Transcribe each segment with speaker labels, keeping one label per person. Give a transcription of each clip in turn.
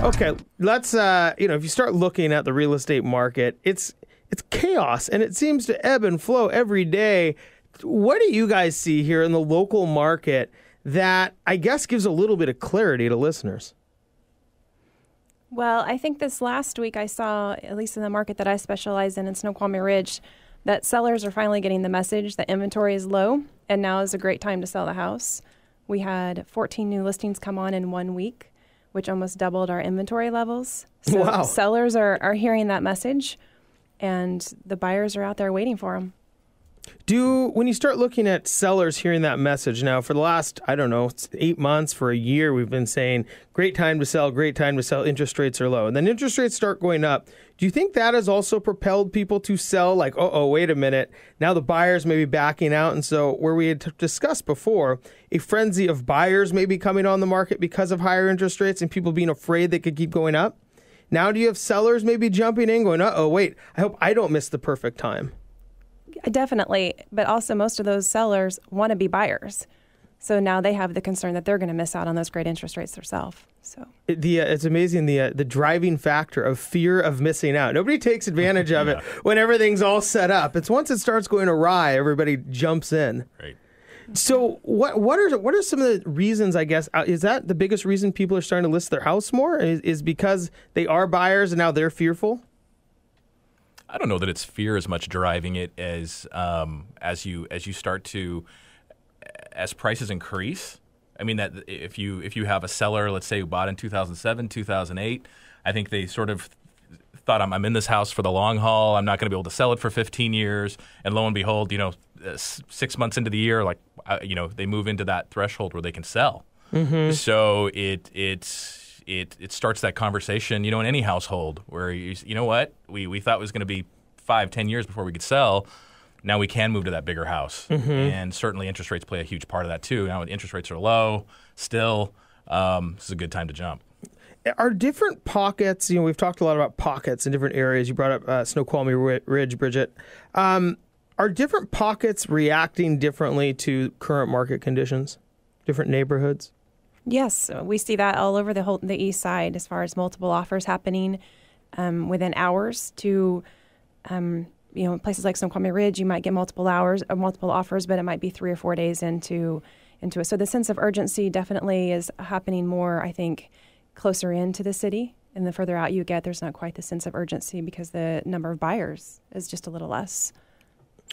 Speaker 1: Okay, let's, if you start looking at the real estate market, it's chaos, and it seems to ebb and flow every day. What do you guys see here in the local market that I guess gives a little bit of clarity to listeners?
Speaker 2: Well, I think this last week I saw, at least in the market that I specialize in Snoqualmie Ridge, that sellers are finally getting the message that inventory is low, and now is a great time to sell the house. We had 14 new listings come on in 1 week, which almost doubled our inventory levels. So
Speaker 1: wow.
Speaker 2: Sellers are hearing that message, and the buyers are out there waiting for them.
Speaker 1: When you start looking at sellers hearing that message now, for the last, 8 months, for a year, we've been saying, great time to sell, interest rates are low. And then interest rates start going up. Do you think that has also propelled people to sell? Like, wait a minute. Now the buyers may be backing out. And so where we had discussed before, a frenzy of buyers may be coming on the market because of higher interest rates and people being afraid they could keep going up. Now do you have sellers maybe jumping in going, wait, I hope I don't miss the perfect time?
Speaker 2: Definitely. But also most of those sellers want to be buyers. So now they have the concern that they're going to miss out on those great interest rates themselves. So
Speaker 1: it's amazing, the driving factor of fear of missing out. Nobody takes advantage of it when everything's all set up. It's once it starts going awry, everybody jumps in.
Speaker 3: Right.
Speaker 1: So what are some of the reasons, I guess, is that the biggest reason people are starting to list their house more is because they are buyers and now they're fearful?
Speaker 3: I don't know that it's fear as much driving it as you start to, as prices increase. I mean, that if you have a seller, let's say, who bought in 2007, 2008, I think they sort of thought, I'm in this house for the long haul. I'm not going to be able to sell it for 15 years. And lo and behold, 6 months into the year, they move into that threshold where they can sell. Mm-hmm. So it starts that conversation, in any household where, we thought it was going to be 5-10 years before we could sell. Now we can move to that bigger house. Mm-hmm. And certainly interest rates play a huge part of that too. Now when interest rates are low still, this is a good time to jump.
Speaker 1: Are different pockets, we've talked a lot about pockets in different areas. You brought up Snoqualmie Ridge, Bridget. Are different pockets reacting differently to current market conditions, different neighborhoods?
Speaker 2: Yes, we see that all over the east side as far as multiple offers happening within hours to, places like Snoqualmie Ridge, you might get multiple offers, but it might be 3 or 4 days into it. So the sense of urgency definitely is happening more, I think, closer into the city. And the further out you get, there's not quite the sense of urgency because the number of buyers is just a little less.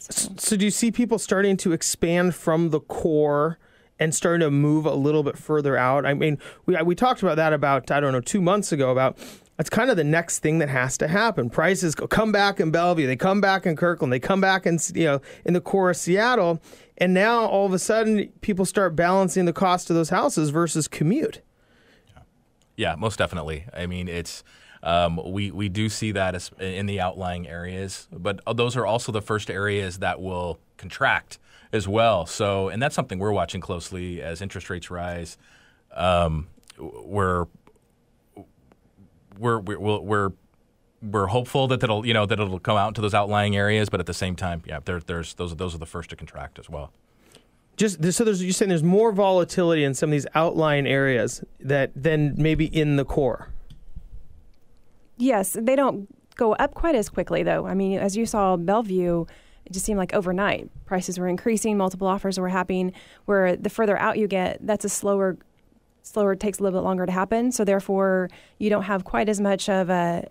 Speaker 1: So do you see people starting to expand from the core and starting to move a little bit further out? I mean, we talked about that 2 months ago, about that's kind of the next thing that has to happen. Prices come back in Bellevue, they come back in Kirkland, they come back in the core of Seattle, and now all of a sudden people start balancing the cost of those houses versus commute.
Speaker 3: Yeah, most definitely. I mean, it's we do see that as in the outlying areas, but those are also the first areas that will contract as well. So, and that's something we're watching closely as interest rates rise. We're hopeful that it'll come out into those outlying areas, but at the same time, those are the first to contract as well.
Speaker 1: You're saying there's more volatility in some of these outlying areas than maybe in the core.
Speaker 2: Yes, they don't go up quite as quickly, though. I mean, as you saw, Bellevue, it just seemed like overnight prices were increasing, multiple offers were happening. Where the further out you get, that's a slower. It takes a little bit longer to happen. So therefore, you don't have quite as much of a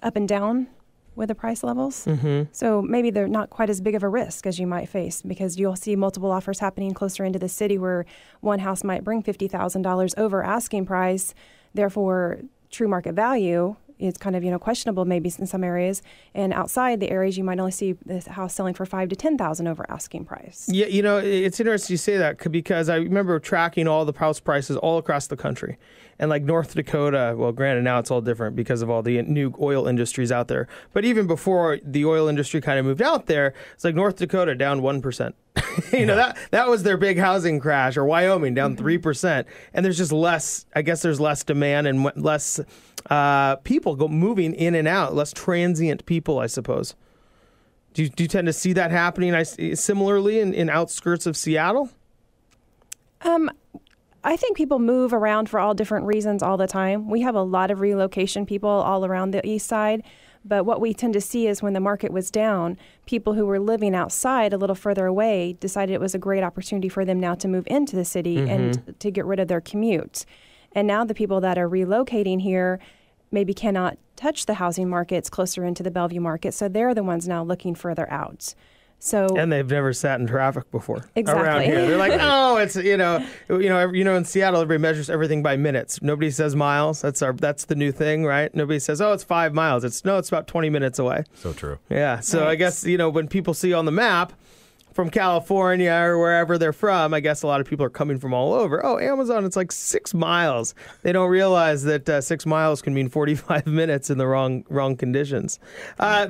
Speaker 2: up and down with the price levels. Mm-hmm. So maybe they're not quite as big of a risk as you might face, because you'll see multiple offers happening closer into the city where one house might bring $50,000 over asking price. Therefore, true market value is kind of, questionable maybe in some areas. And outside the areas, you might only see this house selling for $5,000 to $10,000 over asking price.
Speaker 1: Yeah, it's interesting you say that, because I remember tracking all the house prices all across the country. And like North Dakota, well, granted, now it's all different because of all the new oil industries out there. But even before the oil industry kind of moved out there, it's like North Dakota down 1%. That was their big housing crash, or Wyoming down 3%. And there's just less, I guess there's less demand and less people moving in and out, less transient people, I suppose. Do you tend to see that happening similarly in outskirts of Seattle?
Speaker 2: I think people move around for all different reasons all the time. We have a lot of relocation people all around the east side. But what we tend to see is when the market was down, people who were living outside a little further away decided it was a great opportunity for them now to move into the city and to get rid of their commute. And now the people that are relocating here maybe cannot touch the housing markets closer into the Bellevue market, so they're the ones now looking further out.
Speaker 1: And they've never sat in traffic before.
Speaker 2: Exactly.
Speaker 1: Around here, they're like, oh, it's in Seattle, everybody measures everything by minutes. Nobody says miles. That's the new thing, right? Nobody says, oh, it's 5 miles. It's about 20 minutes away.
Speaker 3: So true.
Speaker 1: Yeah. So
Speaker 2: right.
Speaker 1: I guess when people see on the map from California or wherever they're from, I guess a lot of people are coming from all over. Oh, Amazon, it's like 6 miles. They don't realize that 6 miles can mean 45 minutes in the wrong conditions.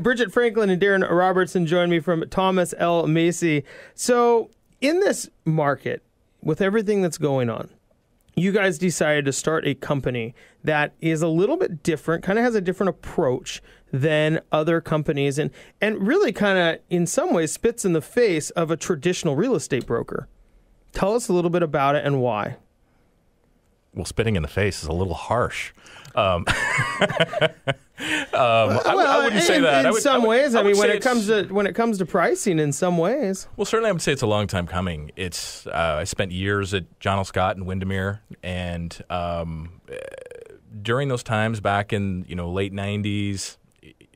Speaker 1: Bridget Franklin and Darin Robertson join me from Thomas L. Macy. So in this market, with everything that's going on, you guys decided to start a company that is a little bit different, kind of has a different approach than other companies, and really kind of, in some ways, spits in the face of a traditional real estate broker. Tell us a little bit about it and why.
Speaker 3: Well, spitting in the face is a little harsh. I wouldn't say that.
Speaker 1: In some ways, I mean, when it comes to pricing, in some ways.
Speaker 3: Well, certainly, I would say it's a long time coming. It's I spent years at John L. Scott in Windermere, and during those times back in late '90s,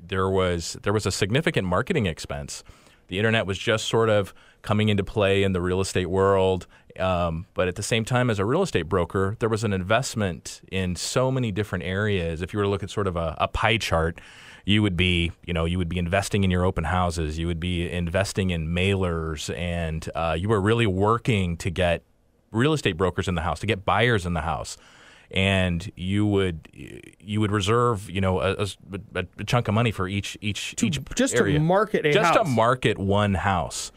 Speaker 3: there was a significant marketing expense. The internet was just sort of coming into play in the real estate world. But at the same time, as a real estate broker, there was an investment in so many different areas. If you were to look at sort of a pie chart, you would be investing in your open houses. You would be investing in mailers, and you were really working to get real estate brokers in the house, to get buyers in the house. And you would reserve a chunk of money for each
Speaker 1: just
Speaker 3: area.
Speaker 1: To market a house.
Speaker 3: Just to market one house.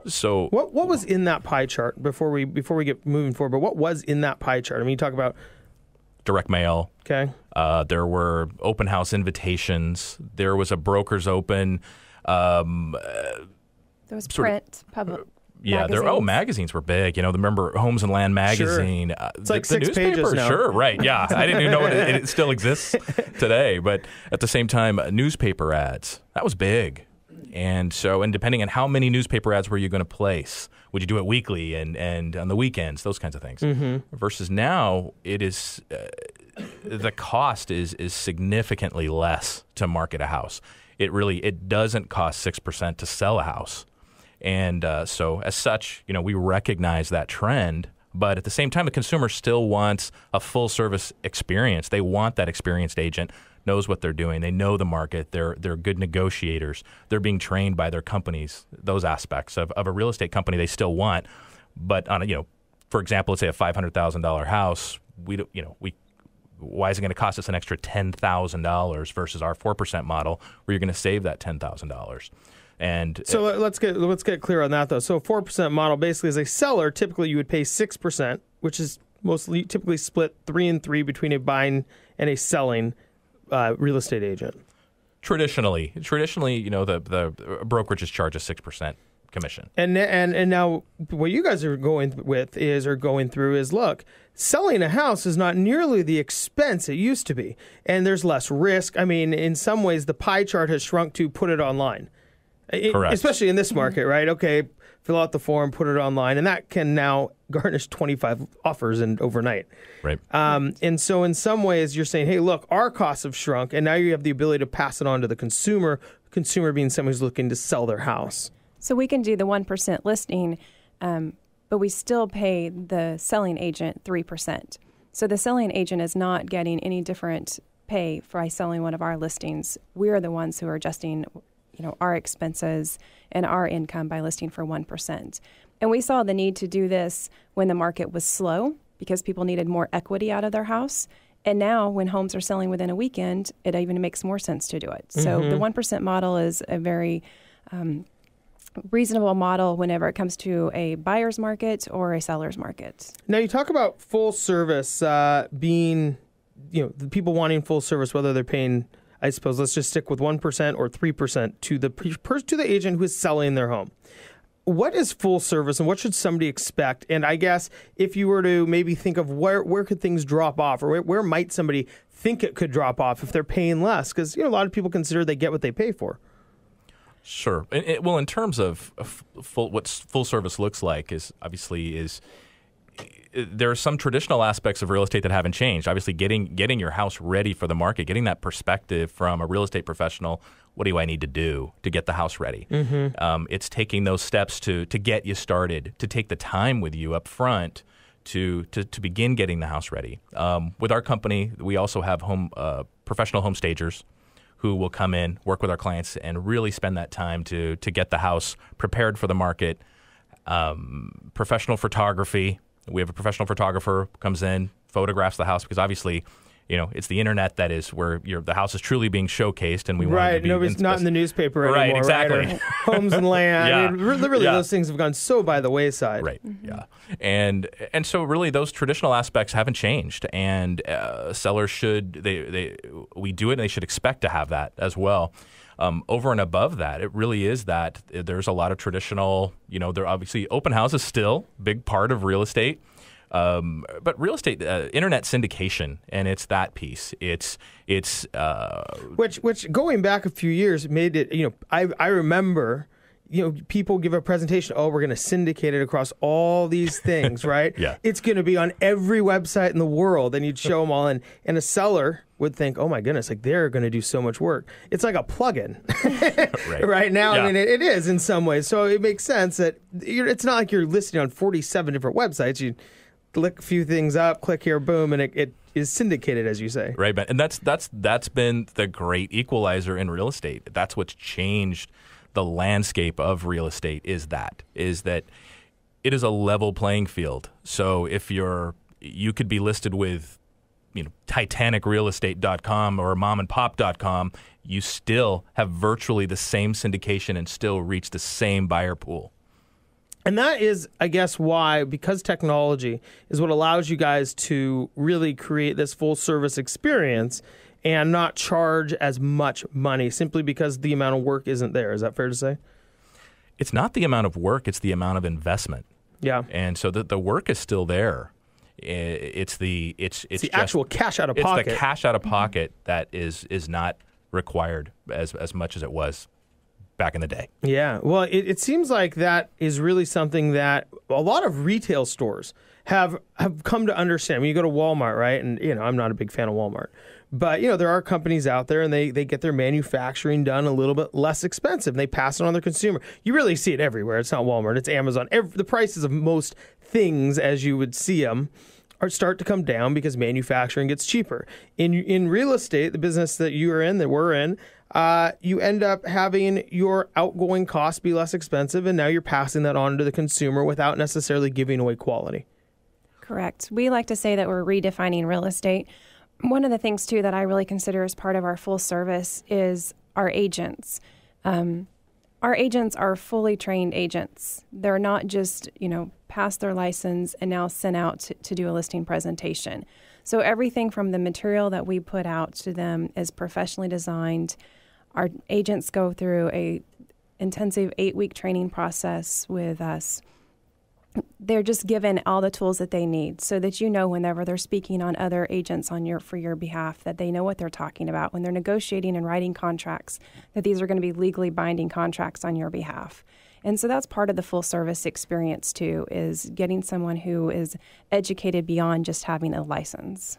Speaker 3: So
Speaker 1: what was in that pie chart before we get moving forward? But what was in that pie chart? I mean, you talk about
Speaker 3: direct mail.
Speaker 1: Okay.
Speaker 3: There were open house invitations. There was a broker's open.
Speaker 2: There was print, public.
Speaker 3: Yeah, magazines were big. Remember Homes and Land magazine?
Speaker 1: Sure. It's like 6 pages now.
Speaker 3: Sure, right. Yeah, I didn't even know it still exists today. But at the same time, newspaper ads, that was big. And depending on how many newspaper ads were you going to place, would you do it weekly and on the weekends, those kinds of things. Mm-hmm. Versus now, it is the cost is significantly less to market a house. It doesn't cost 6% to sell a house. And so as such, we recognize that trend. But at the same time, the consumer still wants a full service experience. They want that experienced agent, knows what they're doing. They know the market. They're good negotiators. They're being trained by their companies. Those aspects of a real estate company they still want. But on for example, let's say a $500,000 house, why is it going to cost us an extra $10,000 versus our 4% model where you're going to save that $10,000? And
Speaker 1: so let's get clear on that though. So a 4% model basically as a seller, typically you would pay 6%, which is typically split 3 and 3 between a buying and a selling real estate agent. Traditionally,
Speaker 3: the brokerages charge a 6% commission.
Speaker 1: And now what you guys are going through is look, selling a house is not nearly the expense it used to be, and there's less risk. I mean, in some ways, the pie chart has shrunk to put it online.
Speaker 3: Correct.
Speaker 1: Especially in this market, right? Okay, fill out the form, put it online, and that can now garnish 25 offers overnight.
Speaker 3: Right.
Speaker 1: And so in some ways, you're saying, hey, look, our costs have shrunk, and now you have the ability to pass it on to the consumer being someone who's looking to sell their house.
Speaker 2: So we can do the 1% listing, but we still pay the selling agent 3%. So the selling agent is not getting any different pay for selling one of our listings. We're the ones who are adjusting our expenses and our income by listing for 1%. And we saw the need to do this when the market was slow because people needed more equity out of their house. And now when homes are selling within a weekend, it even makes more sense to do it. So the 1% model is a very reasonable model whenever it comes to a buyer's market or a seller's market.
Speaker 1: Now you talk about full service being, the people wanting full service, whether they're paying, I suppose, let's just stick with 1% or 3% to the agent who is selling their home. what is full service and what should somebody expect? And I guess if you were to maybe think of where could things drop off, or where might somebody think it could drop off if they're paying less? Because a lot of people consider they get what they pay for.
Speaker 3: Sure. Well, in terms of what full service looks like is there are some traditional aspects of real estate that haven't changed. Obviously, getting your house ready for the market, getting that perspective from a real estate professional. What do I need to do to get the house ready? Mm-hmm. It's taking those steps to get you started, to take the time with you up front to begin getting the house ready. With our company, we also have professional home stagers who will come in, work with our clients, and really spend that time to get the house prepared for the market. Professional photography. We have a professional photographer who comes in, photographs the house, because obviously, it's the internet that is where the house is truly being showcased, and we want it to be
Speaker 1: nobody's not in the newspaper anymore.
Speaker 3: Right, exactly.
Speaker 1: Right? Homes and land.
Speaker 3: Yeah.
Speaker 1: I mean, really, those things have gone so by the wayside.
Speaker 3: Right. Mm-hmm. Yeah. And so really, those traditional aspects haven't changed, and sellers we do it, and they should expect to have that as well. Over and above that, it really is that there's a lot of traditional, there obviously open houses still big part of real estate. But real estate, internet syndication, and it's that piece. It's
Speaker 1: which going back a few years made it. I remember. People give a presentation. Oh, we're going to syndicate it across all these things, right?
Speaker 3: Yeah.
Speaker 1: It's going to be on every website in the world, and you'd show them all, and a seller would think, oh my goodness, like they're going to do so much work. It's like a plugin right now. Yeah. I mean, it is in some ways. So it makes sense that it's not like you're listing on 47 different websites. You click a few things up, click here, boom, and it is syndicated, as you say.
Speaker 3: Right, Ben. And that's been the great equalizer in real estate. That's what's changed the landscape of real estate is that it is a level playing field. So if you could be listed with TitanicRealEstate.com or momandpop.com, you still have virtually the same syndication and still reach the same buyer pool.
Speaker 1: And that is, I guess, why, because technology is what allows you guys to really create this full service experience and not charge as much money simply because the amount of work isn't there. Is that fair to say?
Speaker 3: It's not the amount of work, it's the amount of investment.
Speaker 1: Yeah.
Speaker 3: And so the work is still there. It's the
Speaker 1: actual cash out of pocket.
Speaker 3: It's the cash out of pocket that is not required as much as it was back in the day.
Speaker 1: Yeah. Well, it seems like that is really something that a lot of retail stores have come to understand. When you go to Walmart, right? And, I'm not a big fan of Walmart. But, there are companies out there, and they get their manufacturing done a little bit less expensive. And they pass it on their consumer. You really see it everywhere. It's not Walmart. It's Amazon. The prices of most things, as you would see them, start to come down because manufacturing gets cheaper. In real estate, the business that you are in, that we're in, you end up having your outgoing costs be less expensive, and now you're passing that on to the consumer without necessarily giving away quality.
Speaker 2: Correct. We like to say that we're redefining real estate. One of the things, too, that I really consider as part of our full service is our agents. Our agents are fully trained agents. They're not just, pass their license and now sent out to do a listing presentation. So everything from the material that we put out to them is professionally designed. Our agents go through a intensive 8-week training process with us. They're just given all the tools that they need so that whenever they're speaking on other agents for your behalf, that they know what they're talking about. When they're negotiating and writing contracts, that these are going to be legally binding contracts on your behalf. And so that's part of the full service experience, too, is getting someone who is educated beyond just having a license.